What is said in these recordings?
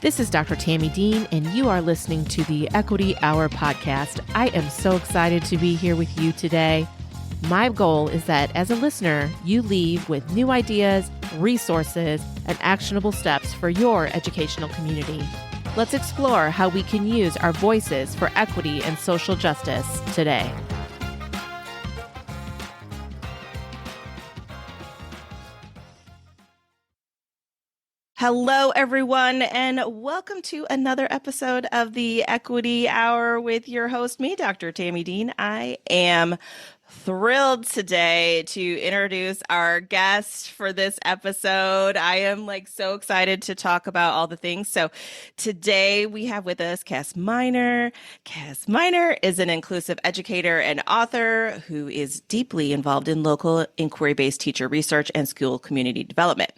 This is Dr. Tami Dean, and you are listening to the Equity Hour podcast. I am so excited to be here with you today. My goal is that as a listener, you leave with new ideas, resources, and actionable steps for your educational community. Let's explore how we can use our voices for equity and social justice today. Hello, everyone, and welcome to another episode of the Equity Hour with your host, me, Dr. Tami Dean. I am thrilled today to introduce our guest for this episode. I am so excited to talk about all the things. So today we have with us Kass Minor. Kass Minor is an inclusive educator and author who is deeply involved in local inquiry-based teacher research and school community development.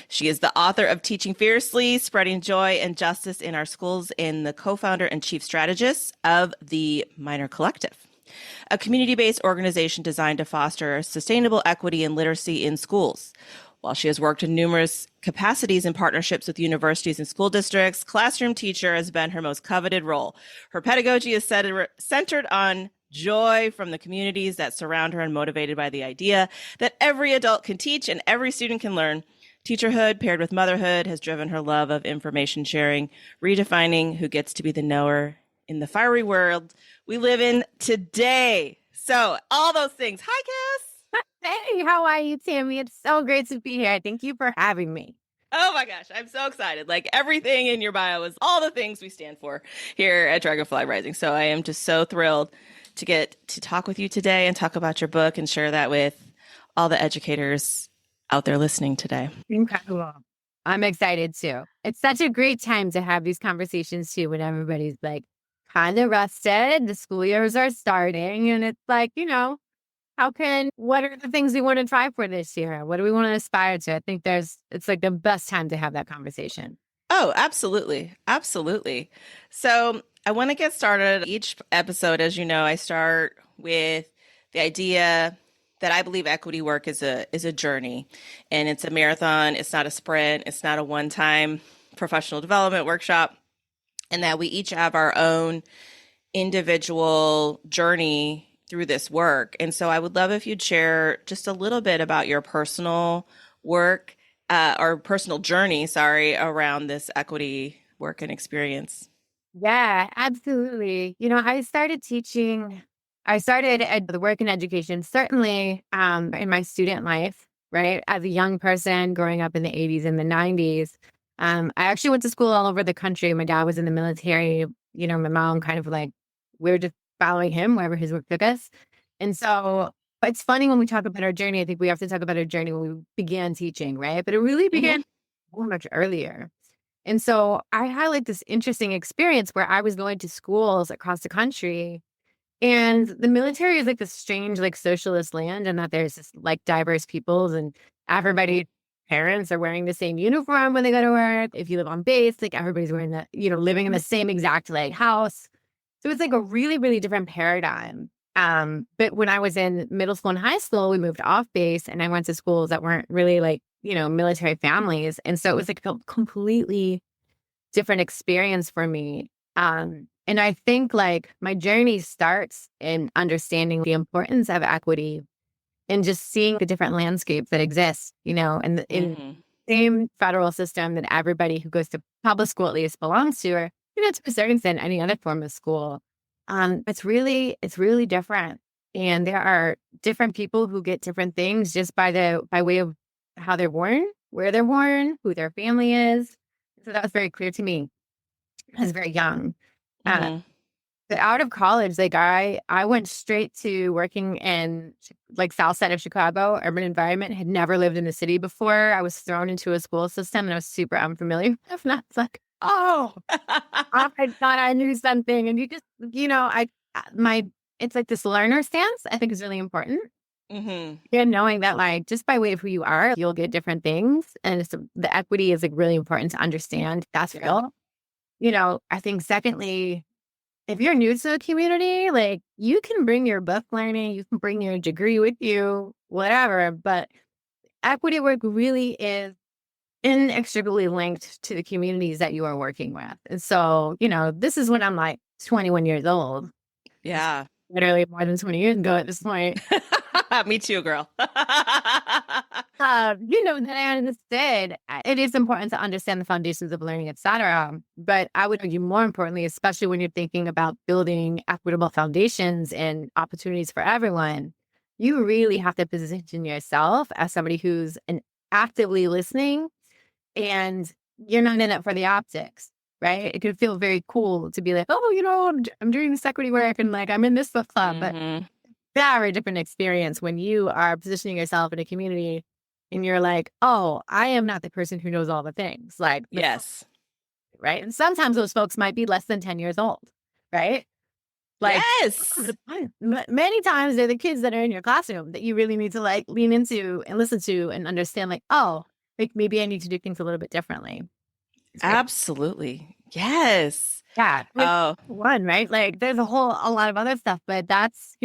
She is the author of Teaching Fiercely, Spreading Joy and Justice in Our Schools, and the co-founder and chief strategist of the Minor Collective, a community-based organization designed to foster sustainable equity and literacy in schools. While she has worked in numerous capacities and partnerships with universities and school districts, classroom teacher has been her most coveted role. Her pedagogy is centered on joy from the communities that surround her and motivated by the idea that every adult can teach and every student can learn. Teacherhood paired with motherhood has driven her love of information sharing, redefining who gets to be the knower in the fiery world we live in today. So all those things. Hi, Kass. Hey, how are you, Tami? It's so great to be here. Thank you for having me. Oh my gosh, I'm so excited. Everything in your bio is all the things we stand for here at Dragonfly Rising. So I am just so thrilled to get to talk with you today and talk about your book and share that with all the educators out there listening today. Incredible. I'm excited too. It's such a great time to have these conversations too when everybody's kind of rested. The school years are starting and it's what are the things we want to try for this year? What do we want to aspire to? I think it's the best time to have that conversation. Oh, absolutely. Absolutely. So I want to get started. Each episode, as you know, I start with the idea that I believe equity work is a journey, and it's a marathon. It's not a sprint. It's not a one-time professional development workshop, and that we each have our own individual journey through this work. And so I would love if you'd share just a little bit about your personal work or personal journey, around this equity work and experience. Yeah, absolutely. I started at the work in education, certainly in my student life, right? As a young person growing up in the 80s and the 90s. I actually went to school all over the country. My dad was in the military. My mom we were just following him wherever his work took us. And so it's funny when we talk about our journey. I think we have to talk about our journey when we began teaching, right? But it really began much earlier. And so I had this interesting experience where I was going to schools across the country. And the military is this strange, socialist land, and that there's this diverse peoples, and everybody's parents are wearing the same uniform when they go to work. If you live on base, everybody's wearing that, living in the same exact house. So it's a really, really different paradigm. But when I was in middle school and high school, we moved off base, and I went to schools that weren't really military families. And so it was a completely different experience for me. And I think my journey starts in understanding the importance of equity and just seeing the different landscapes that exist, in the same federal system that everybody who goes to public school at least belongs to, or, to a certain extent, any other form of school. It's really different. And there are different people who get different things just by way of how they're born, where they're born, who their family is. So that was very clear to me. I was very young. But out of college, I went straight to working in south side of Chicago, urban environment, had never lived in the city before. I was thrown into a school system and I was super unfamiliar. And I was I thought I knew something. And you just, it's this learner stance, I think is really important. Knowing that just by way of who you are, you'll get different things. And the equity is really important to understand. That's real. I think secondly, if you're new to the community, you can bring your book learning, you can bring your degree with you, whatever. But equity work really is inextricably linked to the communities that you are working with. And so, this is when I'm like 21 years old. It's Yeah. literally more than 20 years ago at this point. Me too, girl. That I understood it is important to understand the foundations of learning, et cetera. But I would argue more importantly, especially when you're thinking about building equitable foundations and opportunities for everyone, you really have to position yourself as somebody who's actively listening, and you're not in it for the optics, right? It could feel very cool to be like, oh, I'm doing this equity work and like I'm in this book club, but Hmm. very different experience when you are positioning yourself in a community and you're like, oh, I am not the person who knows all the things. Like, Yes. right. And sometimes those folks might be less than 10 years old, right? Like, Yes. many times they're the kids that are in your classroom that you really need to like lean into and listen to and understand, like, oh, like maybe I need to do things a little bit differently. Absolutely. Yes. Yeah. Like, Oh, one, right? Like, there's a lot of other stuff, but that's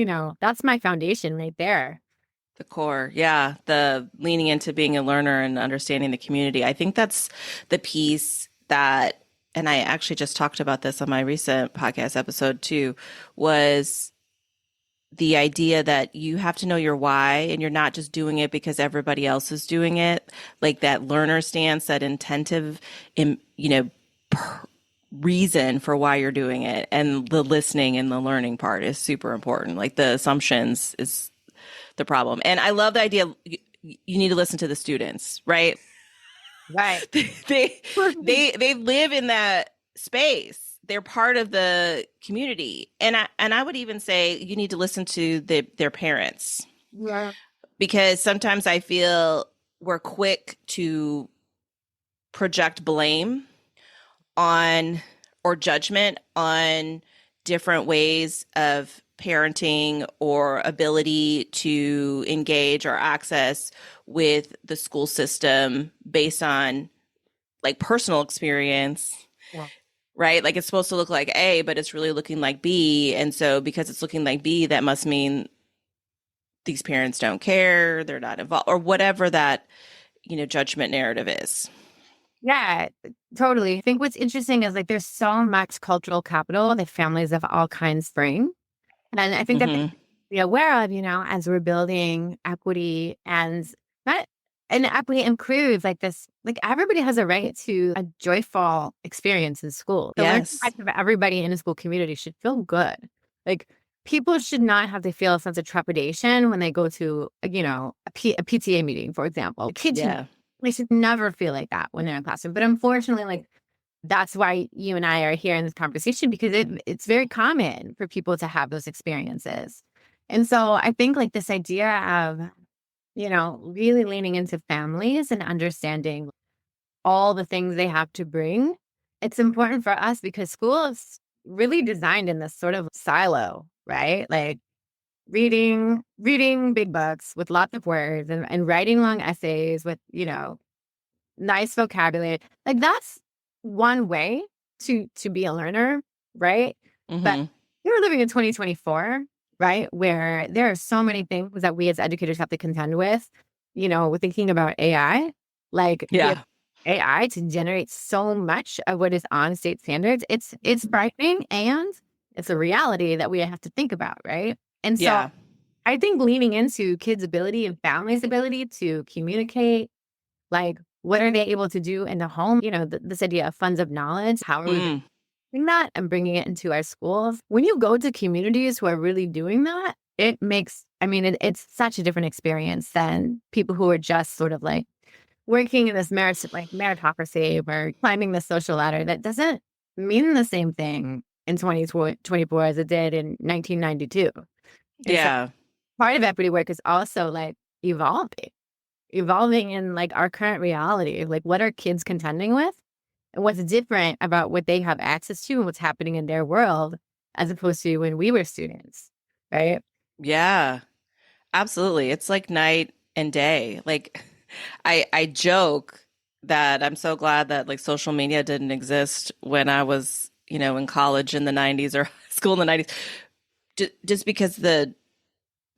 my foundation right there. the core. Yeah. The leaning into being a learner and understanding the community. I think that's the piece that, and I actually just talked about this on my recent podcast episode too, was the idea that you have to know your why and you're not just doing it because everybody else is doing it. Like that learner stance, that intentive, reason for why you're doing it. And the listening and the learning part is super important. Like the assumptions is the problem. And I love the idea you need to listen to the students, right? Right. they they live in that space. They're part of the community. And I would even say you need to listen to their parents, Yeah. because sometimes I feel we're quick to project blame on or judgment on different ways of parenting or ability to engage or access with the school system based on like personal experience, Yeah. right? Like it's supposed to look like A, but it's really looking like B. And so because it's looking like B, that must mean these parents don't care, they're not involved, or whatever that, judgment narrative is. Yeah, totally. I think what's interesting is like there's so much cultural capital that families of all kinds bring. And I think that Hmm. be aware of, as we're building equity not and equity includes like this, like everybody has a right to a joyful experience in school. The learning Yes. life of everybody in a school community should feel good. Like people should not have to feel a sense of trepidation when they go to, a PTA meeting, for example. Kids should, Yeah. they should never feel like that when they're in classroom. But unfortunately, like that's why you and I are here in this conversation, because it's very common for people to have those experiences. And so I think like this idea of, really leaning into families and understanding all the things they have to bring, it's important for us because school is really designed in this sort of silo, right? Like reading big books with lots of words and writing long essays with, nice vocabulary. Like that's one way to be a learner, right? But Hmm. you're living in 2024, right? Where there are so many things that we as educators have to contend with. We're thinking about AI, like the Yeah. AI to generate so much of what is on state standards. It's frightening and it's a reality that we have to think about, right? And so Yeah. I think leaning into kids' ability and families' ability to communicate, like, what are they able to do in the home? This idea of funds of knowledge, how are we Mm. bringing that and bringing it into our schools? When you go to communities who are really doing that, it makes, it's such a different experience than people who are just sort of like working in this meritocracy or climbing the social ladder. That doesn't mean the same thing in 2024 as it did in 1992. And so Yeah. part of equity work is also like evolving in like our current reality. Like what are kids contending with and what's different about what they have access to and what's happening in their world as opposed to when we were students, right? Yeah. Absolutely. It's like night and day. Like I joke that I'm so glad that like social media didn't exist when I was, in college in the 90s or school in the 90s. Just because the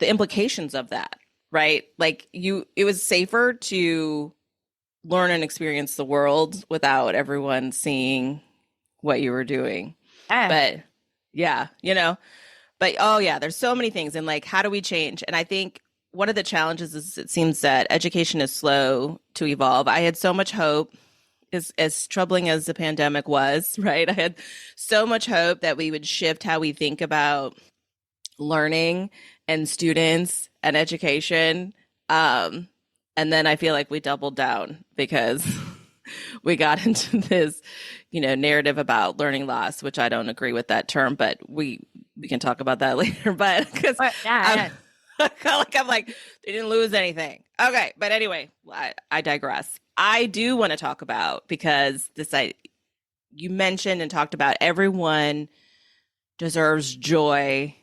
implications of that, right? Like it was safer to learn and experience the world without everyone seeing what you were doing. Yeah. But yeah, but oh yeah, there's so many things. And like, how do we change? And I think one of the challenges is it seems that education is slow to evolve. I had so much hope, as troubling as the pandemic was, right? I had so much hope that we would shift how we think about learning and students and education. And then I feel like we doubled down because we got into this, narrative about learning loss, which I don't agree with that term, but we can talk about that later. But because Yeah. I'm like, they didn't lose anything. Okay, but anyway, I digress. I do want to talk about because you mentioned and talked about everyone deserves joy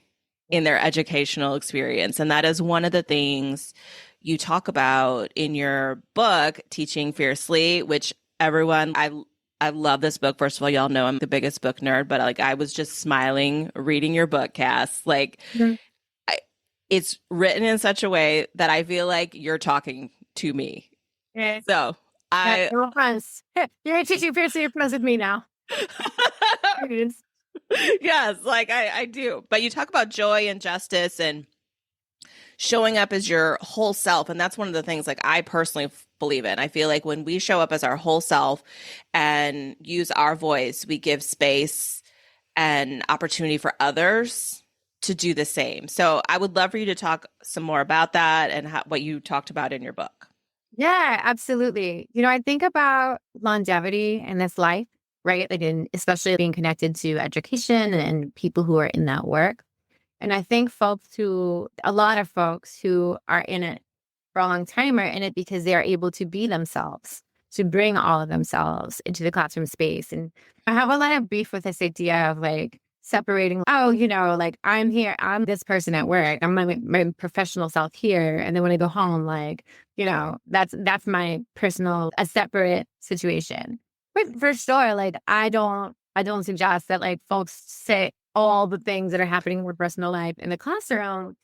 in their educational experience. And that is one of the things you talk about in your book, Teaching Fiercely, which I love this book. First of all, y'all know I'm the biggest book nerd, but like I was just smiling reading your book, Kass. Like Mhm. it's written in such a way that I feel like you're talking to me. Yeah. So Yeah, we're friends. You're teaching fiercely, you're friends with me now. It is. yes, like I do. But you talk about joy and justice and showing up as your whole self. And that's one of the things like I personally believe in. I feel like when we show up as our whole self and use our voice, we give space and opportunity for others to do the same. So I would love for you to talk some more about that and what you talked about in your book. Yeah, absolutely. I think about longevity in this life, right? Like especially being connected to education and people who are in that work. And I think a lot of folks who are in it for a long time are in it because they are able to be themselves, to bring all of themselves into the classroom space. And I have a lot of beef with this idea of like separating, oh, like I'm here, I'm this person at work, I'm my professional self here. And then when I go home, like, that's my personal, a separate situation. But for sure, like I don't suggest that like folks say all the things that are happening in their personal life in the classroom.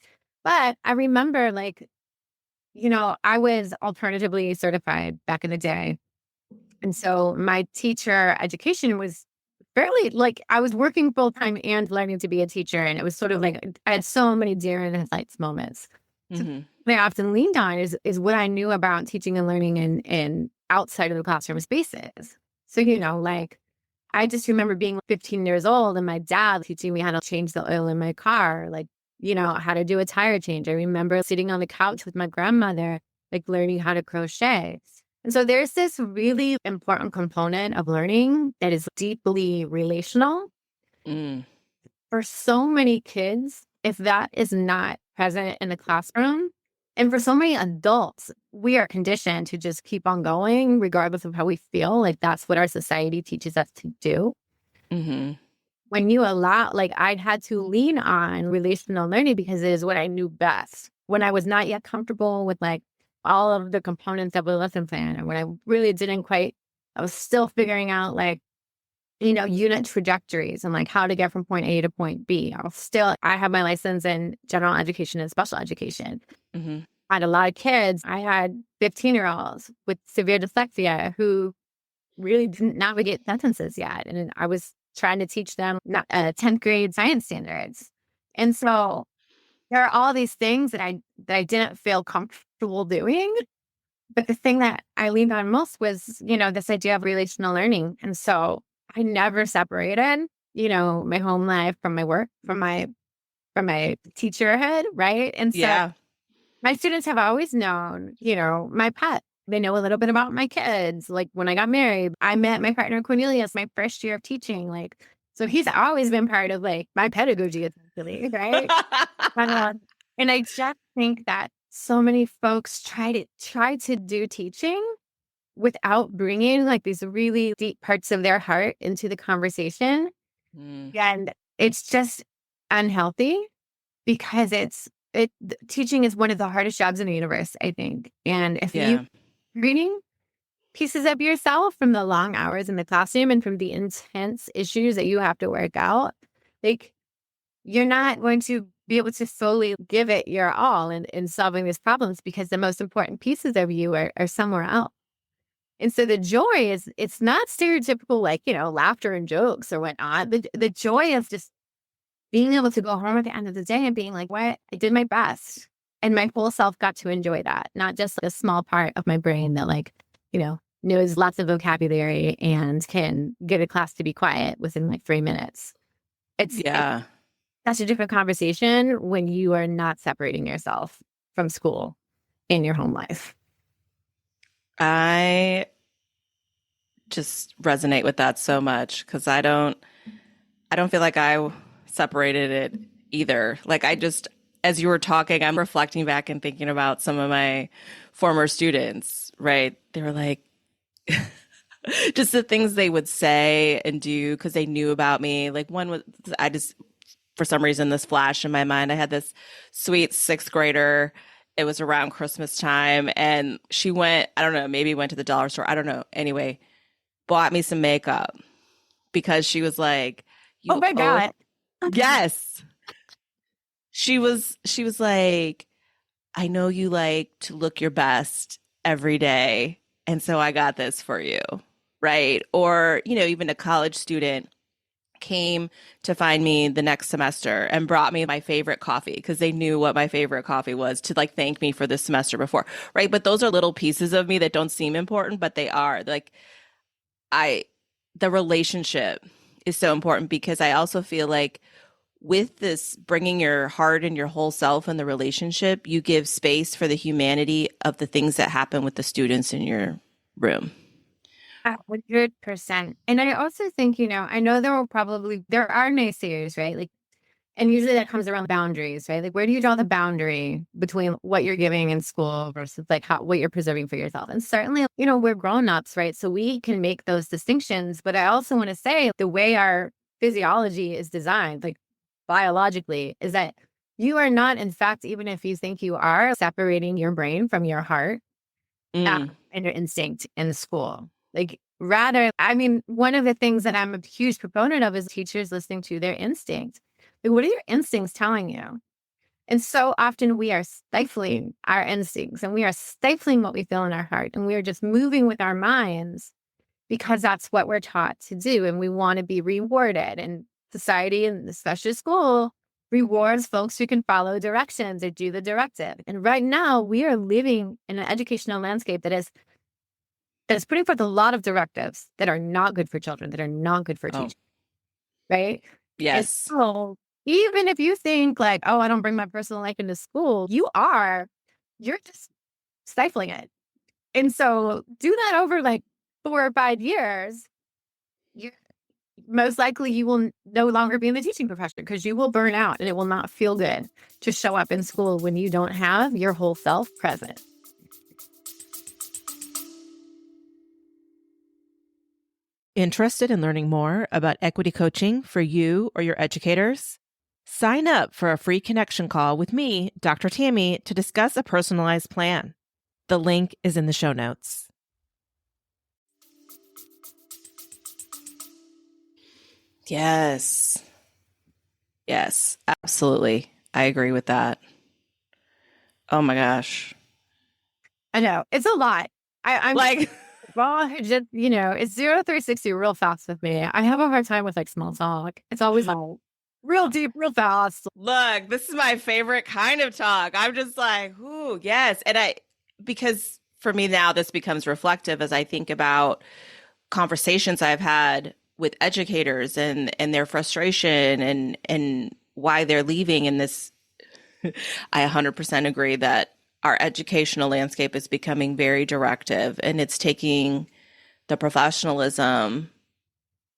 But I remember like, I was alternatively certified back in the day. And so my teacher education was fairly like I was working full time and learning to be a teacher. And it was sort of like I had so many deer in the headlights moments. So Mm-hmm. what I often leaned on is what I knew about teaching and learning in outside of the classroom spaces. So, like I just remember being 15 years old and my dad teaching me how to change the oil in my car, like, how to do a tire change. I remember sitting on the couch with my grandmother, like learning how to crochet. And so there's this really important component of learning that is deeply relational Mm. for so many kids. If that is not present in the classroom, and for so many adults, we are conditioned to just keep on going regardless of how we feel. Like that's what our society teaches us to do. Mm-hmm. When you allow, like I'd had to lean on relational learning because it is what I knew best when I was not yet comfortable with like all of the components of a lesson plan. And when I really didn't quite, I was still figuring out like, unit trajectories and like how to get from point A to point B. I have my license in general education and special education. Mm-hmm. I had a lot of kids. I had 15-year-olds with severe dyslexia who really didn't navigate sentences yet. And I was trying to teach them 10th grade science standards. And so there are all these things that I didn't feel comfortable doing. But the thing that I leaned on most was, this idea of relational learning. And so I never separated, my home life from my work, from my teacherhood, right? And so Yeah. my students have always known, my pet. They know a little bit about my kids. Like when I got married, I met my partner Cornelius my first year of teaching. Like, so he's always been part of like my pedagogy, essentially, right? Um, and I just think that so many folks try to do teaching without bringing like these really deep parts of their heart into the conversation, Mm. and it's just unhealthy because teaching is one of the hardest jobs in the universe, I think. And if you Yeah. reading pieces of yourself from the long hours in the classroom and from the intense issues that you have to work out, like you're not going to be able to fully give it your all in solving these problems because the most important pieces of you are somewhere else. And so the joy is, it's not stereotypical, like, laughter and jokes or whatnot. The joy of just being able to go home at the end of the day and being like, what? I did my best. And my whole self got to enjoy that, not just like a small part of my brain that, like, knows lots of vocabulary and can get a class to be quiet within like 3 minutes. It's Yeah. such a different conversation when you are not separating yourself from school in your home life. I just resonate with that so much because I don't feel like I separated it either. Like I just, as you were talking, I'm reflecting back and thinking about some of my former students, right? They were like, just the things they would say and do because they knew about me. Like one was, I just, for some reason, this flash in my mind, I had this sweet sixth grader. It was around Christmas time and she went, I don't know, maybe went to the dollar store. I don't know. Anyway, bought me some makeup because she was like, Oh you my owe, God. yes. She was like, I know you like to look your best every day. And so I got this for you. Right. Or, even a college student came to find me the next semester and brought me my favorite coffee because they knew what my favorite coffee was to like thank me for this semester before. Right. But those are little pieces of me that don't seem important, but they are. Like I, the relationship is so important because I also feel like with this bringing your heart and your whole self in the relationship, you give space for the humanity of the things that happen with the students in your room. 100%. And I also think, I know there are naysayers, right? Like, and usually that comes around boundaries, right? Like, where do you draw the boundary between what you're giving in school versus like what you're preserving for yourself? And certainly, we're grown-ups, right? So we can make those distinctions. But I also want to say the way our physiology is designed, like biologically, is that you are not, in fact, even if you think you are, separating your brain from your heart Mm. and your instinct in school. Like, rather, I mean, one of the things that I'm a huge proponent of is teachers listening to their instinct. Like, what are your instincts telling you? And so often we are stifling our instincts and we are stifling what we feel in our heart. And we are just moving with our minds because that's what we're taught to do. And we want to be rewarded. And society, and especially school, rewards folks who can follow directions or do the directive. And right now, we are living in an educational landscape that's putting forth a lot of directives that are not good for children, that are not good for Oh, teachers, right? And yes. so even if you think like, oh, I don't bring my personal life into school, you're just stifling it. And so do that over like 4 or 5 years, you most likely you will no longer be in the teaching profession because you will burn out and it will not feel good to show up in school when you don't have your whole self present. Interested in learning more about equity coaching for you or your educators? Sign up for a free connection call with me, Dr. Tami, to discuss a personalized plan. The link is in the show notes. Yes. Yes, absolutely. I agree with that. Oh my gosh. I know it's a lot. I'm Like, well, just, it's 0 to 360 real fast with me. I have a hard time with like small talk. It's always like real deep, real fast. look, this is my favorite kind of talk. I'm just like, ooh, yes. Because for me now, this becomes reflective as I think about conversations I've had with educators and their frustration and why they're leaving. And this, I 100% agree that our educational landscape is becoming very directive and it's taking the professionalism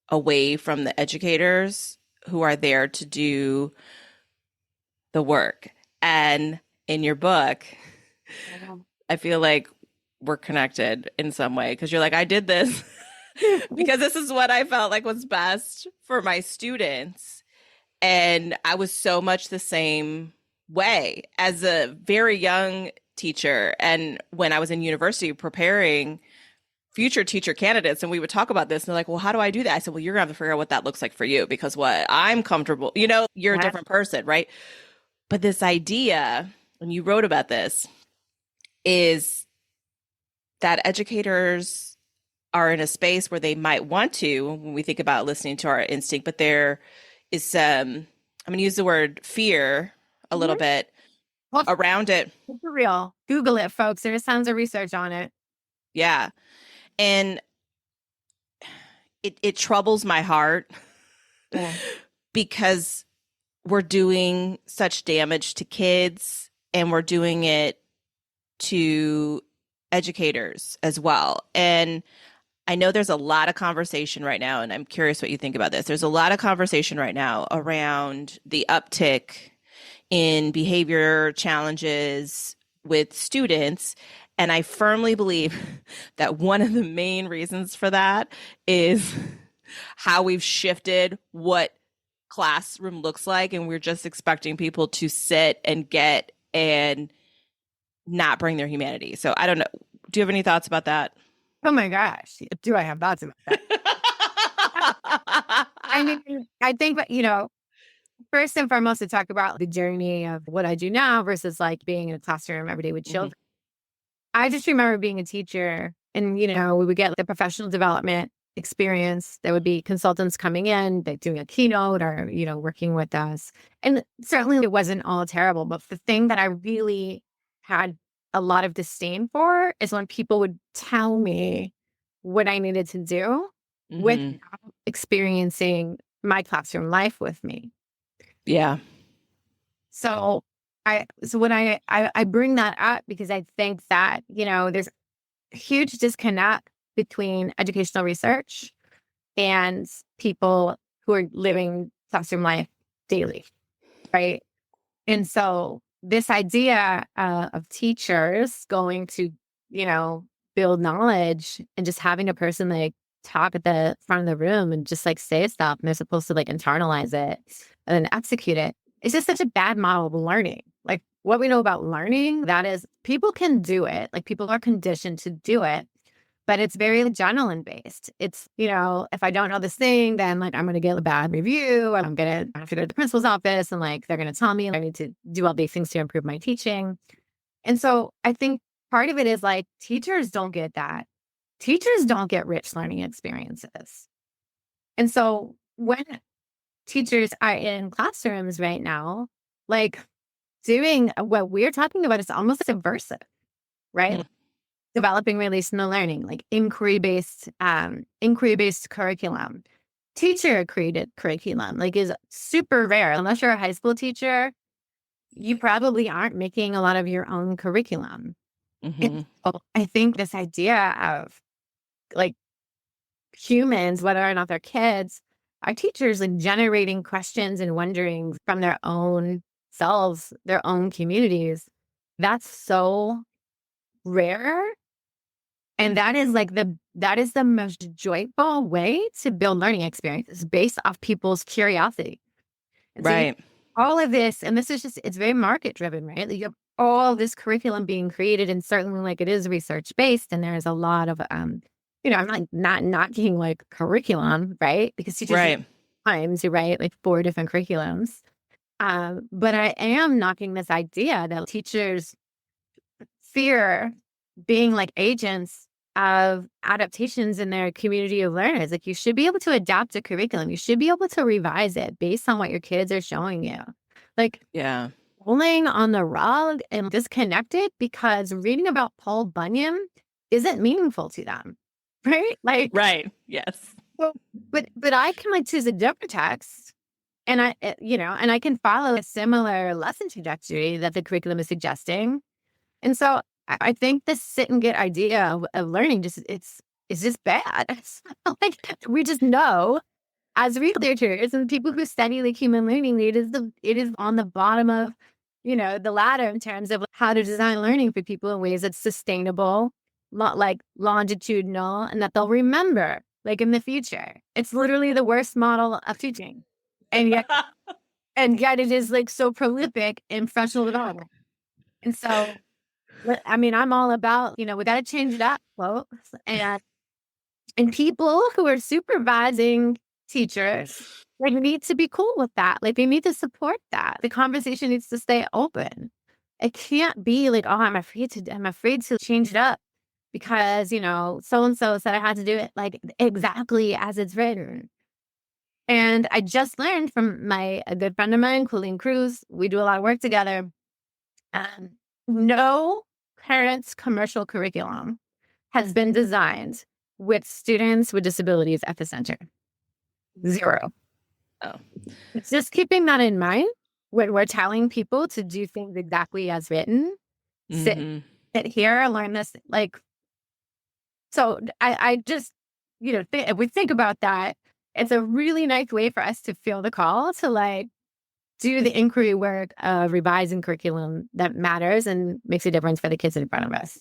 away from the educators who are there to do the work. And in your book, I feel like we're connected in some way because you're like, I did this because this is what I felt like was best for my students. And I was so much the same way as a very young teacher. And when I was in university preparing future teacher candidates, and we would talk about this, and they're like, well, how do I do that? I said, well, you're gonna have to figure out what that looks like for you because what I'm comfortable, you're a different person, right? But this idea, and you wrote about this, is that educators are in a space where they might want to when we think about listening to our instinct, but there is I'm going to use the word fear a little Mhm. bit Well, around it. for real. Google it, folks. There's tons of research on it. Yeah. And it troubles my heart Yeah. because we're doing such damage to kids and we're doing it to educators as well. And I know there's a lot of conversation right now, and I'm curious what you think about this. There's a lot of conversation right now around the uptick in behavior challenges with students. And I firmly believe that one of the main reasons for that is how we've shifted what classroom looks like. And we're just expecting people to sit and get and not bring their humanity. So I don't know. Do you have any thoughts about that? Oh my gosh. Do I have thoughts about that? I mean, I think, first and foremost, to talk about the journey of what I do now versus like being in a classroom every day with Mhm. children. I just remember being a teacher and, we would get the professional development experience. There would be consultants coming in, like doing a keynote or, working with us. And certainly it wasn't all terrible. But the thing that I really had a lot of disdain for is when people would tell me what I needed to do without Mhm. experiencing my classroom life with me. Yeah. So when I bring that up because I think that, there's a huge disconnect between educational research and people who are living classroom life daily, right? And so this idea of teachers going to, you know, build knowledge and just having a person like talk at the front of the room and just like say stuff and they're supposed to like internalize it and then execute it. It's just such a bad model of learning. Like what we know about learning, that is people can do it. Like people are conditioned to do it, but it's very adrenaline based. It's, if I don't know this thing, then like I'm going to get a bad review and I'm going to have to go to the principal's office and like they're going to tell me I need to do all these things to improve my teaching. And so I think part of it is like teachers don't get that. Teachers don't get rich learning experiences. And so when teachers are in classrooms right now, like doing what we're talking about is almost subversive, right? Mm. Developing relational learning, like inquiry based curriculum, teacher created curriculum, like is super rare. Unless you're a high school teacher, you probably aren't making a lot of your own curriculum. And Mhm. so I think this idea of like humans, whether or not they're kids, are teachers like generating questions and wondering from their own selves, their own communities. That's so rare. And that is the most joyful way to build learning experiences based off people's curiosity. And so you Right. all of this, and this is just it's very market driven, right? Like you have all this curriculum being created, and certainly like it is research based, and there's a lot of I'm not knocking like curriculum, right? Because teachers use Right. time to write like 4 different curriculums. But I am knocking this idea that teachers fear being like agents of adaptations in their community of learners. Like you should be able to adapt a curriculum. You should be able to revise it based on what your kids are showing you. Like Yeah. pulling on the rug and disconnected because reading about Paul Bunyan isn't meaningful to them. Right? Like, Right. Yes. well, but I can like choose a different text and and I can follow a similar lesson trajectory that the curriculum is suggesting. And so I think this sit and get idea of learning it's just bad. Like we just know as researchers and people who study like human learning, it is on the bottom of, the ladder in terms of how to design learning for people in ways that's sustainable, like longitudinal, and that they'll remember like in the future. It's literally the worst model of teaching. And yet it is like so prolific in professional development. And so I mean, I'm all about, we got to change it up, folks. And people who are supervising teachers, like, need to be cool with that. Like, they need to support that. The conversation needs to stay open. It can't be like, oh, I'm afraid to change it up because, so and so said I had to do it like exactly as it's written. And I just learned from a good friend of mine, Colleen Cruz. We do a lot of work together. Um, no parent's commercial curriculum has been designed with students with disabilities at the center. Zero. Oh. It's just keeping that in mind when we're telling people to do things exactly as written. Sit here, learn this. So I just, if we think about that, it's a really nice way for us to feel the call to do the inquiry work of revising curriculum that matters and makes a difference for the kids in front of us.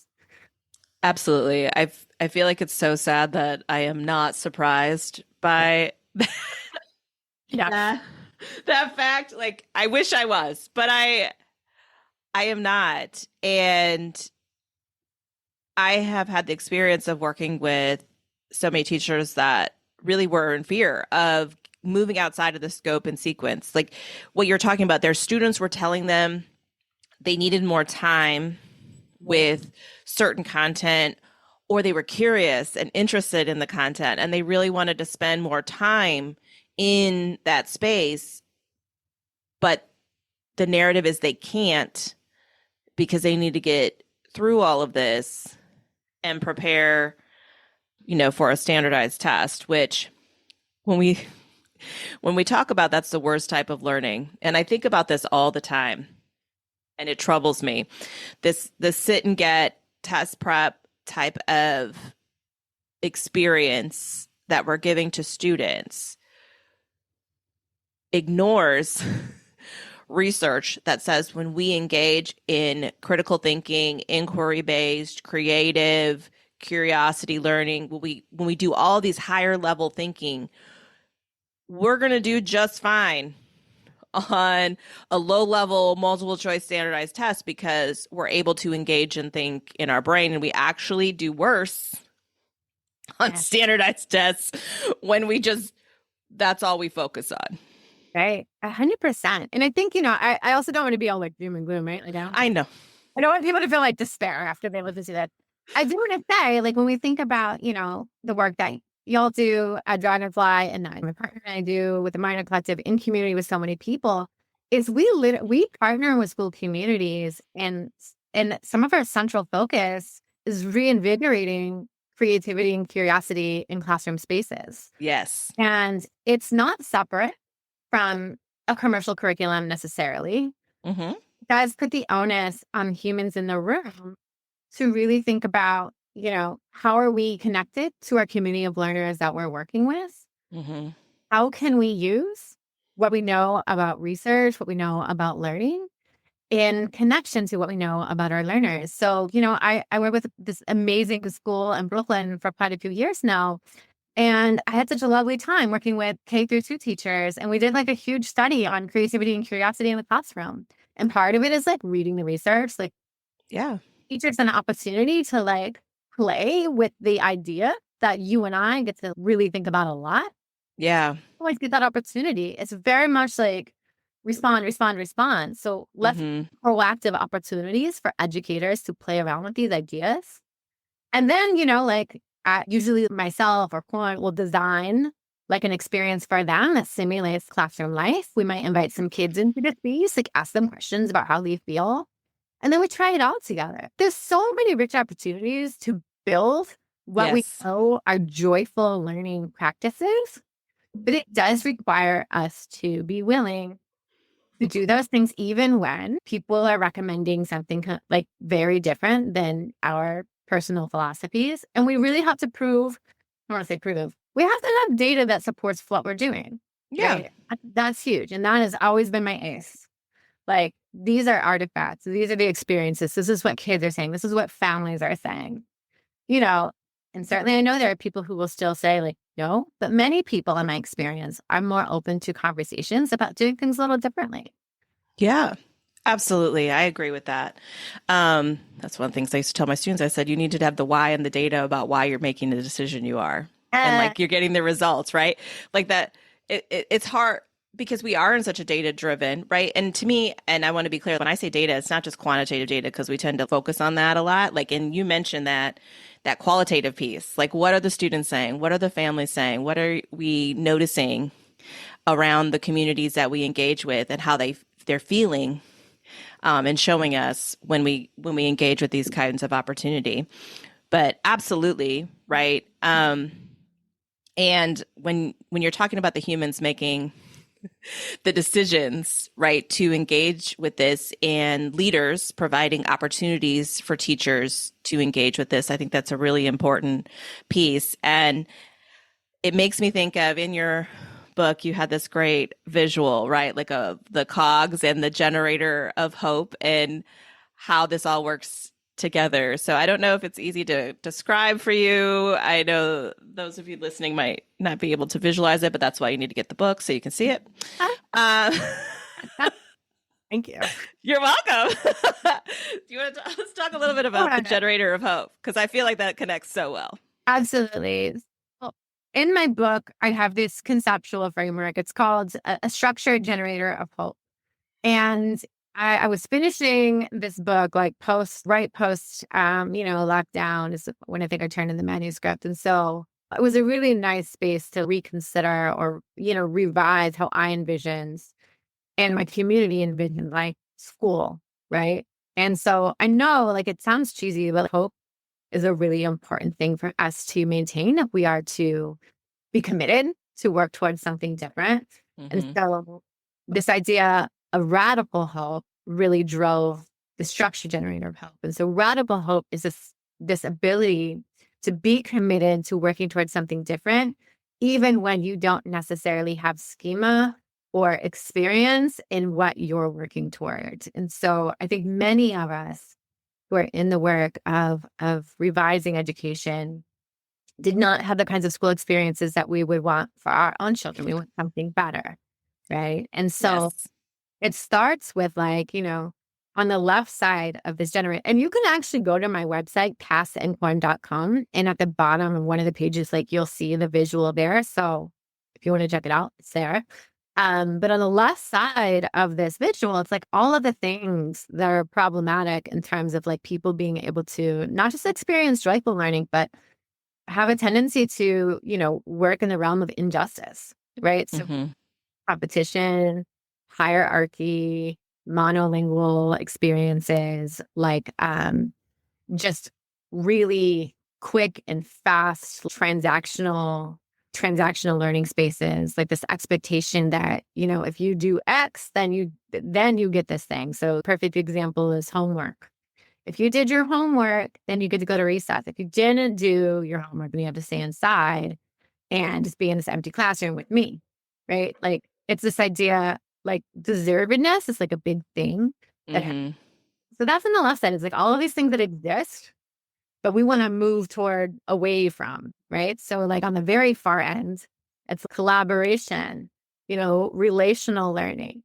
Absolutely. I feel like it's so sad that I am not surprised by that fact. Like, I wish I was, but I am not. And I have had the experience of working with so many teachers that really were in fear of moving outside of the scope and sequence. Like what you're talking about, their students were telling them they needed more time with certain content, or they were curious and interested in the content and they really wanted to spend more time in that space. But the narrative is they can't because they need to get through all of this and prepare, for a standardized test, which when we talk about, that's the worst type of learning. And I think about this all the time and it troubles me. This sit and get test prep type of experience that we're giving to students ignores research that says when we engage in critical thinking, inquiry-based, creative, curiosity learning, when we do all these higher level thinking, we're going to do just fine on a low level multiple choice standardized test because we're able to engage and think in our brain, and we actually do worse on standardized tests when that's all we focus on. Right. 100%. And I think, I also don't want to be all like doom and gloom, right? I know. I don't want people to feel like despair after they listen to that. I do want to say, when we think about, the work that y'all do at Dragonfly and my partner and I do with the Minor Collective in community with so many people, is we partner with school communities and some of our central focus is reinvigorating creativity and curiosity in classroom spaces. Yes. And it's not separate from a commercial curriculum necessarily. Mm-hmm. It does put the onus on humans in the room to really think about, how are we connected to our community of learners that we're working with? Mm-hmm. How can we use what we know about research, what we know about learning in connection to what we know about our learners? So, I work with this amazing school in Brooklyn for quite a few years now. And I had such a lovely time working with K-2 teachers. And we did a huge study on creativity and curiosity in the classroom. And part of it is reading the research, teachers an opportunity to play with the idea that you and I get to really think about a lot. Yeah. Always get that opportunity. It's very much respond. So less proactive opportunities for educators to play around with these ideas. And then, usually myself or Corn will design an experience for them that simulates classroom life. We might invite some kids into the space, ask them questions about how they feel. And then we try it all together. There's so many rich opportunities to build what we know are joyful learning practices, but it does require us to be willing to do those things even when people are recommending something very different than our personal philosophies. And we really have to prove, I want to say prove, we have to have data that supports what we're doing. Yeah. Right? That's huge. And that has always been my ace. These are artifacts. These are the experiences. This is what kids are saying. This is what families are saying. And certainly I know there are people who will still say no, but many people in my experience are more open to conversations about doing things a little differently. Yeah, absolutely. I agree with that. That's one of the things I used to tell my students. I said, you need to have the why and the data about why you're making the decision you are. And you're getting the results, right? That it's hard. because we are in such a data driven, right? And to me, and I want to be clear, when I say data, it's not just quantitative data because we tend to focus on that a lot. Like, and you mentioned that qualitative piece. Like, what are the students saying? What are the families saying? What are we noticing around the communities that we engage with and how they're feeling, and showing us when we engage with these kinds of opportunity. But absolutely, right? And when you're talking about the humans making the decisions, right, to engage with this and leaders providing opportunities for teachers to engage with this, I think that's a really important piece. And it makes me think of, in your book, you had this great visual, right? Like the cogs and the generator of hope and how this all works together. So I don't know if it's easy to describe for you. I know those of you listening might not be able to visualize it, but that's why you need to get the book so you can see it. Uh, Thank you. you're welcome. Do you want to let's talk a little bit about the generator of hope? Because I feel like that connects so well. Absolutely. So in my book, I have this conceptual framework. It's called a structured generator of hope. And I was finishing this book like right post, lockdown is when I think I turned in the manuscript. And so it was a really nice space to reconsider or, revise how I envisioned and my community envisioned like school. Right. And so I know like it sounds cheesy, but hope is a really important thing for us to maintain if we are to be committed to work towards something different. And Mm-hmm. so this idea of radical hope really drove the structure generator of hope. And so radical hope is this ability to be committed to working towards something different, even when you don't necessarily have schema or experience in what you're working towards. And so I think many of us who are in the work of revising education did not have the kinds of school experiences that we would want for our own children. We want something better, right? And so Yes. it starts with like, on the left side of this generator, and you can actually go to my website, kassincorn.com, and at the bottom of one of the pages, like you'll see the visual there. So if you want to check it out, it's there. But on the left side of this visual, it's like all of the things that are problematic in terms of like people being able to not just experience joyful learning, but have a tendency to, work in the realm of injustice, right? So Mm-hmm. competition, hierarchy, monolingual experiences, like just really quick and fast transactional learning spaces, like this expectation that, if you do X, then you get this thing. So perfect example is homework. If you did your homework, then you get to go to recess. If you didn't do your homework, then you have to stay inside and just be in this empty classroom with me, right? Like it's this idea, like deservedness is like a big thing that Mm-hmm. so that's on the left side. It's like all of these things that exist, but we want to move toward away from, right? So like on the very far end, it's collaboration, relational learning.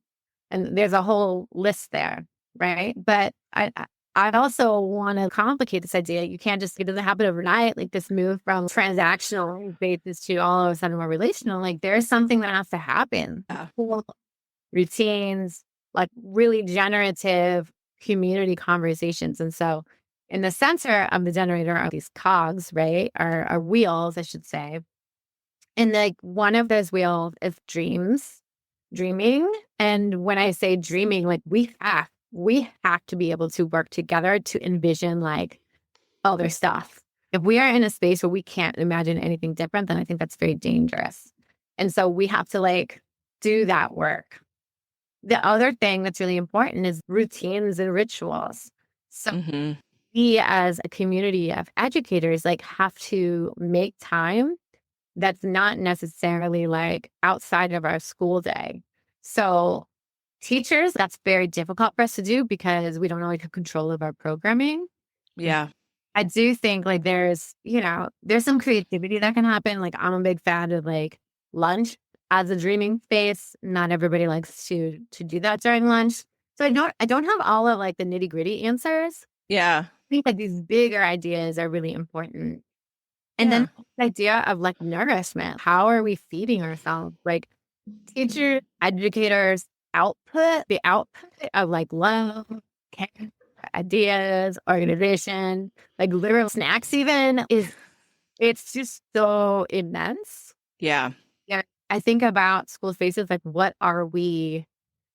And there's a whole list there, right? But I'd also want to complicate this idea. You can't just, it doesn't happen overnight, like this move from transactional basis to all of a sudden more relational. Like there's something that has to happen. Yeah. Cool routines, like really generative community conversations. And so in the center of the generator are these cogs, right? Are wheels, I should say. And like one of those wheels is dreaming. And when I say dreaming, like we have to be able to work together to envision like other stuff. If we are in a space where we can't imagine anything different, then I think that's very dangerous. And so we have to like do that work. The other thing that's really important is routines and rituals. So Mm-hmm. we as a community of educators like have to make time that's not necessarily like outside of our school day. So teachers, that's very difficult for us to do because we don't always have control of our programming. Yeah. I do think like there's some creativity that can happen. Like I'm a big fan of like lunch as a dreaming space. Not everybody likes to do that during lunch. So I don't have all of like the nitty-gritty answers. Yeah. I think like these bigger ideas are really important. And Yeah. then the idea of like nourishment. How are we feeding ourselves? Like educators output, the output of like love, care, ideas, organization, like literal snacks even it's just so immense. Yeah. Yeah. I think about school spaces, like what are we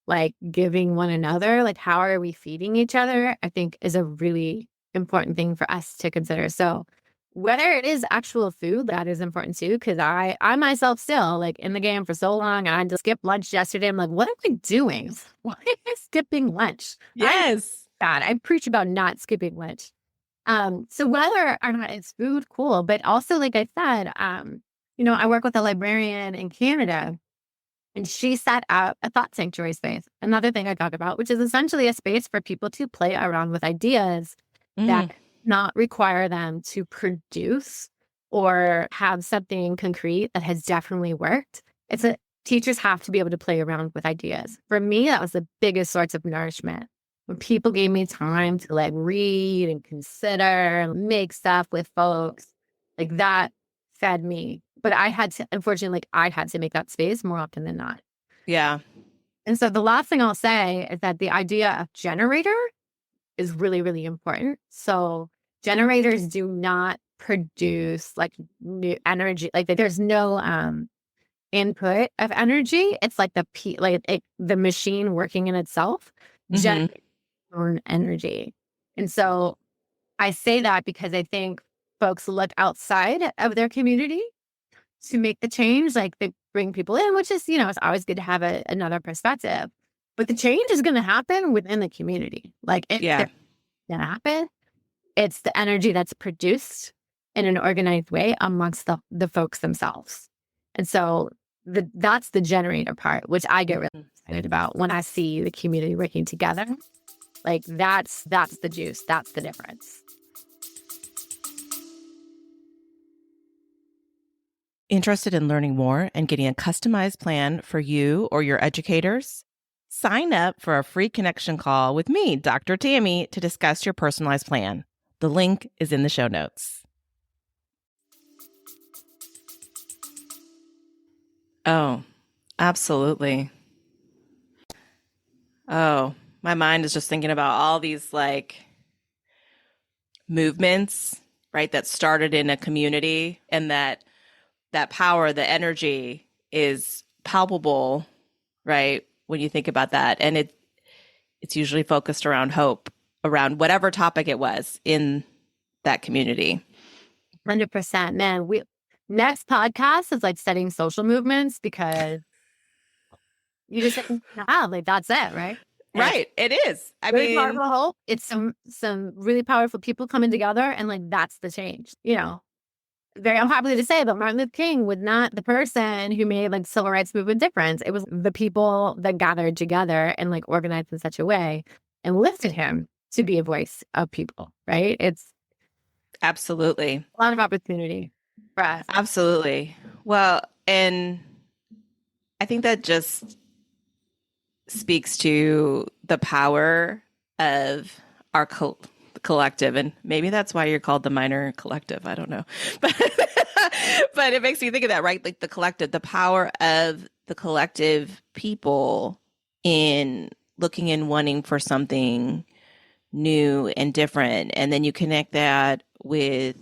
like giving one another? Like how are we feeding each other? I think is a really important thing for us to consider. So whether it is actual food, that is important too. Cause I myself still like in the game for so long and I just skipped lunch yesterday. I'm like, what am I doing? Why am I skipping lunch? I'm Yes. bad. I preach about not skipping lunch. So whether or not it's food, cool. But also, like I said, I work with a librarian in Canada and she set up a thought sanctuary space. Another thing I talk about, which is essentially a space for people to play around with ideas Mm. that not require them to produce or have something concrete that has definitely worked. Teachers have to be able to play around with ideas. For me, that was the biggest source of nourishment. When people gave me time to like read and consider and make stuff with folks, like that fed me. But I had to, unfortunately, like I had to make that space more often than not. Yeah. And so the last thing I'll say is that the idea of generator is really, really important. So generators do not produce like new energy. Like there's no input of energy. It's like the machine working in itself Mm-hmm. generates own energy. And so I say that because I think folks look outside of their community to make the change. Like they bring people in, which is, it's always good to have another perspective. But the change is going to happen within the community. Like it's Yeah. going to happen. It's the energy that's produced in an organized way amongst the folks themselves. And so that's the generator part, which I get really Mhm. excited about when I see the community working together. Like that's the juice. That's the difference. Interested in learning more and getting a customized plan for you or your educators? Sign up for a free connection call with me, Dr. Tami, to discuss your personalized plan. The link is in the show notes. Oh, absolutely. Oh, my mind is just thinking about all these like movements, right, that started in a community and that power, the energy is palpable, right? When you think about that. And it's usually focused around hope, around whatever topic it was in that community. 100%. Man, we next podcast is like studying social movements because you just like that's it, right? And Right. It is. I really mean, powerful hope. It's some really powerful people coming together and like that's the change. Very unpopular to say, but Martin Luther King was not the person who made like civil rights movement difference. It was the people that gathered together and like organized in such a way and lifted him to be a voice of people, right? It's absolutely. a lot of opportunity for us. Absolutely. Well, and I think that just speaks to the power of our collective, and maybe that's why you're called the minor collective. I don't know, but but it makes me think of that, right? Like the collective, the power of the collective people in looking and wanting for something new and different, and then you connect that with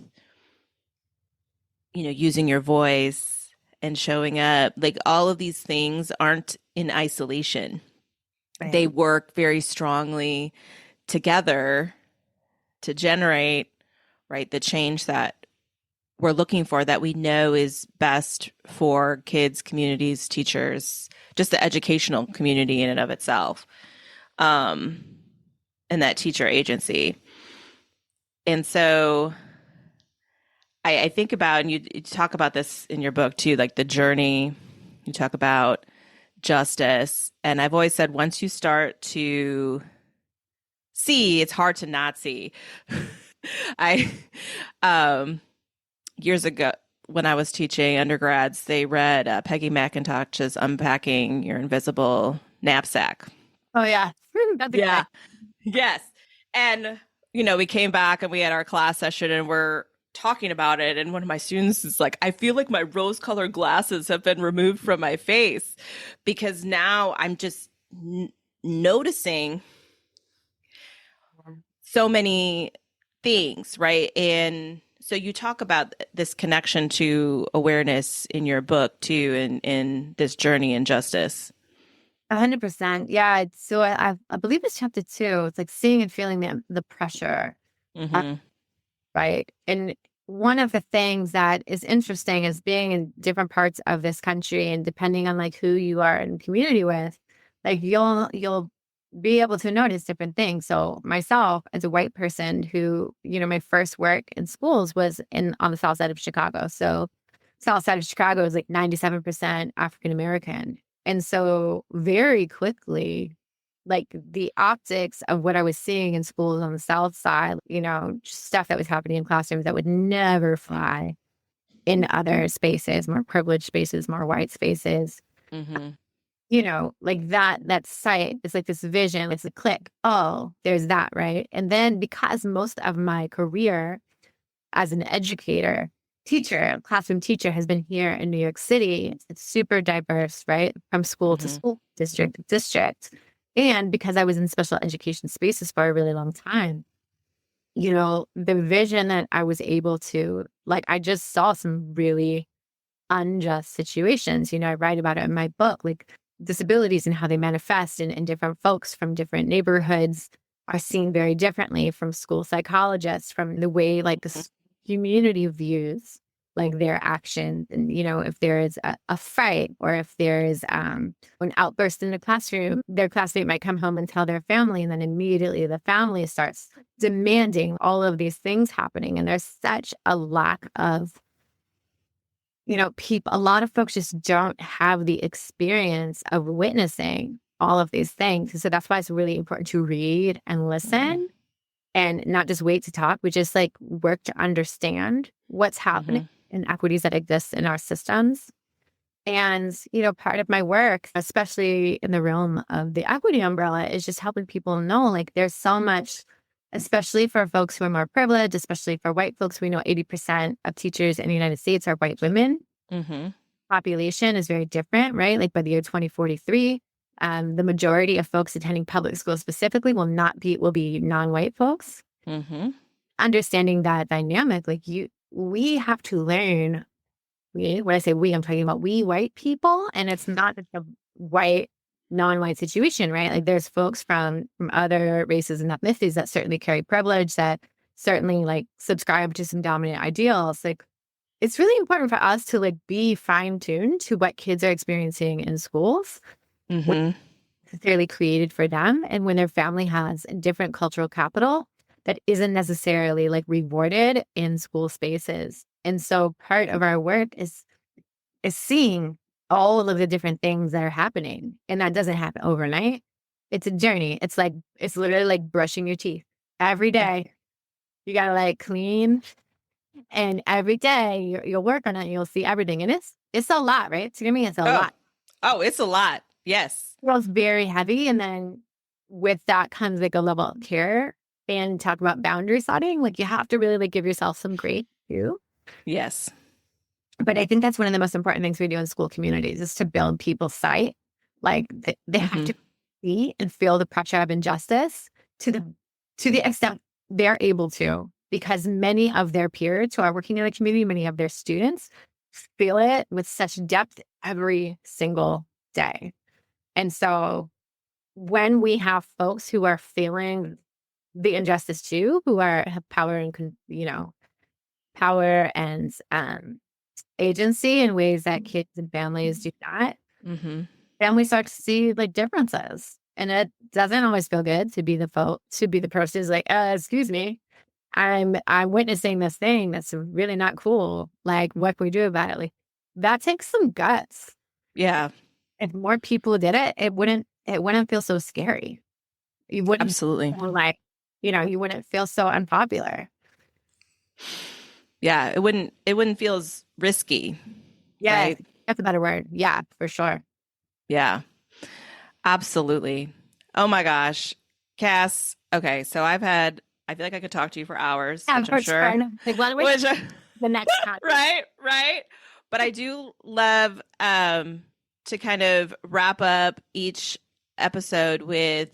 using your voice and showing up. Like all of these things aren't in isolation. Right. They work very strongly together to generate, right, the change that we're looking for, that we know is best for kids, communities, teachers, just the educational community in and of itself, um, and that teacher agency. And so I think about, and you talk about this in your book too, like the journey. You talk about justice. And I've always said once you start to see, it's hard to not see. I years ago when I was teaching undergrads, they read Peggy McIntosh's Unpacking Your Invisible Knapsack. Oh yeah. That's Yeah. exciting. Yes. And we came back and we had our class session and we're talking about it, and one of my students is like, I feel like my rose-colored glasses have been removed from my face because now I'm just noticing so many things, right? And so you talk about this connection to awareness in your book too, in this journey in justice. 100%. Yeah. So I believe it's chapter 2. It's like seeing and feeling the pressure, uh, Mm-hmm. right? And one of the things that is interesting is being in different parts of this country, and depending on like who you are in community with, like you'll be able to notice different things. So myself as a white person who, my first work in schools was on the south side of Chicago. So south side of Chicago is like 97% African American. And so very quickly, like the optics of what I was seeing in schools on the south side, just stuff that was happening in classrooms that would never fly in other spaces, more privileged spaces, more white spaces. Mm-hmm. Like that sight, it's like this vision, it's a click. Oh, there's that, right? And then because most of my career as an educator, teacher, classroom teacher has been here in New York City. It's super diverse, right? From school to Mm-hmm. school, district to district. And because I was in special education spaces for a really long time, the vision that I was able to, like, I just saw some really unjust situations. I write about it in my book, like disabilities and how they manifest, and different folks from different neighborhoods are seen very differently from school psychologists, from the way like the community views like their actions. And, if there is a fight, or if there is an outburst in the classroom, their classmate might come home and tell their family, and then immediately the family starts demanding all of these things happening. And there's such a lack of people, a lot of folks just don't have the experience of witnessing all of these things. So that's why it's really important to read and listen, and not just wait to talk, but just like work to understand what's happening Mm-hmm. in equities that exist in our systems. And, part of my work, especially in the realm of the equity umbrella, is just helping people know like there's so much, especially for folks who are more privileged, especially for white folks. We know 80% of teachers in the United States are white women. Mm-hmm. Population is very different, right? Like by the year 2043, the majority of folks attending public schools specifically will be non-white folks. Mm-hmm. Understanding that dynamic, like we have to learn. When I say we, I'm talking about we white people, and it's not just a white, non-white situation, right? Like there's folks from other races and ethnicities that certainly carry privilege, that certainly like subscribe to some dominant ideals. Like it's really important for us to like be fine-tuned to what kids are experiencing in schools, what's Mm-hmm. necessarily created for them, and when their family has a different cultural capital that isn't necessarily like rewarded in school spaces. And so part of our work is seeing all of the different things that are happening. And that doesn't happen overnight. It's a journey. It's literally like brushing your teeth every day. You gotta like clean, and every day you'll work on it. And you'll see everything, and it's a lot, right? To me, it's a Oh, lot. oh, it's a lot. Yes. It feels very heavy, and then with that comes like a level of care. And talk about boundary setting. Like you have to really like give yourself some grace too. Yes. But I think that's one of the most important things we do in school communities is to build people's sight. Like they have Mm-hmm. to see and feel the pressure of injustice to the extent they're able to, because many of their peers who are working in the community, many of their students feel it with such depth every single day. And so when we have folks who are feeling the injustice too, who have power and power and agency in ways that kids and families do not, Mm-hmm. families start to see like differences. And it doesn't always feel good to be the person who's like, excuse me, I'm witnessing this thing that's really not cool. Like, what can we do about it? Like, that takes some guts. Yeah, If more people did it, it wouldn't feel so scary. You wouldn't absolutely. feel like, you wouldn't feel so unpopular. Yeah, it wouldn't feel as risky, Yes, right? that's a better word. Yeah, for sure. Yeah, absolutely. Oh my gosh. Cass, okay, so I've had I feel like I could talk to you for hours, Yeah, which I'm sure. Like, what Which, the next time? right. But I do love to kind of wrap up each episode with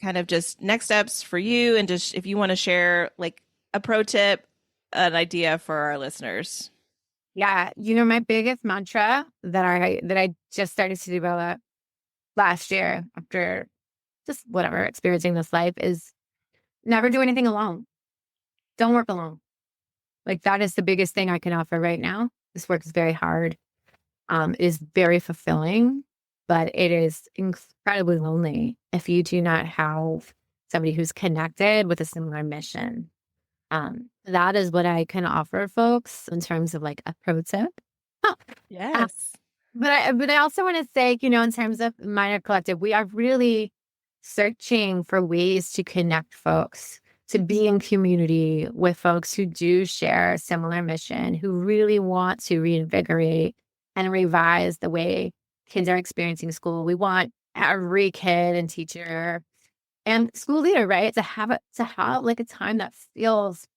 kind of just next steps for you, and just if you want to share like a pro tip, an idea for our listeners. Yeah, my biggest mantra that I just started to develop last year after just whatever experiencing this life is never do anything alone. Don't work alone. Like that is the biggest thing I can offer right now. This work is very hard. It is very fulfilling, but it is incredibly lonely if you do not have somebody who's connected with a similar mission. That is what I can offer folks in terms of like a pro tip. Yes. But I also want to say, in terms of Minor Collective, we are really searching for ways to connect folks, to be in community with folks who do share a similar mission, who really want to reinvigorate and revise the way kids are experiencing school. We want every kid and teacher and school leader, right, to have like a time that feels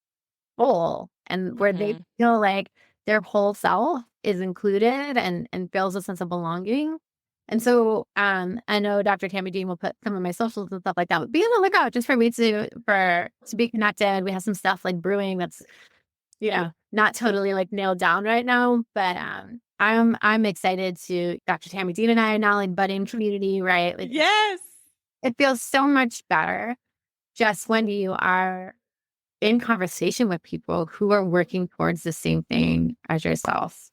full and where they feel like their whole self is included and feels a sense of belonging. And so I know Dr. Tami Dean will put some of my socials and stuff like that, but be on the lookout just for me to be connected. We have some stuff like brewing that's, not totally like nailed down right now, but I'm excited to Dr. Tami Dean and I are now like budding community, right? Like, yes. It feels so much better just when you are in conversation with people who are working towards the same thing as yourself.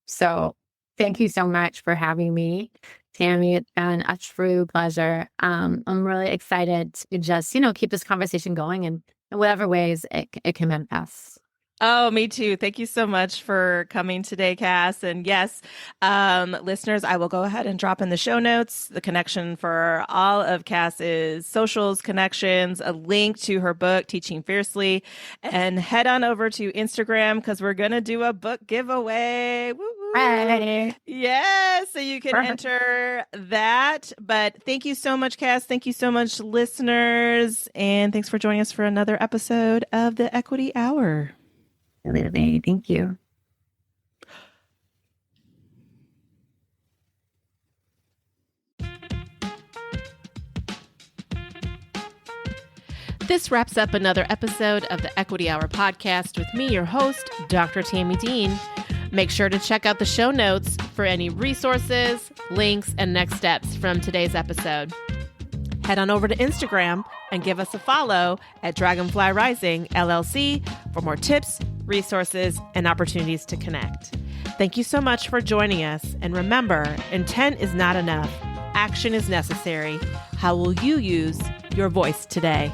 So thank you so much for having me, Tami. It's been a true pleasure. I'm really excited to just, keep this conversation going in whatever ways it can manifest. Oh, me too. Thank you so much for coming today, Kass. And yes, listeners, I will go ahead and drop in the show notes the connection for all of Kass's socials, connections, a link to her book, Teaching Fiercely, and head on over to Instagram because we're going to do a book giveaway. Woo-woo. Right. Yes, so you can enter that. But thank you so much, Kass. Thank you so much, listeners. And thanks for joining us for another episode of the Equity Hour. Thank you. This wraps up another episode of the Equity Hour podcast with me, your host, Dr. Tami Dean. Make sure to check out the show notes for any resources, links, and next steps from today's episode. Head on over to Instagram and give us a follow at Dragonfly Rising LLC for more tips, resources, and opportunities to connect. Thank you so much for joining us. And remember, intent is not enough. Action is necessary. How will you use your voice today?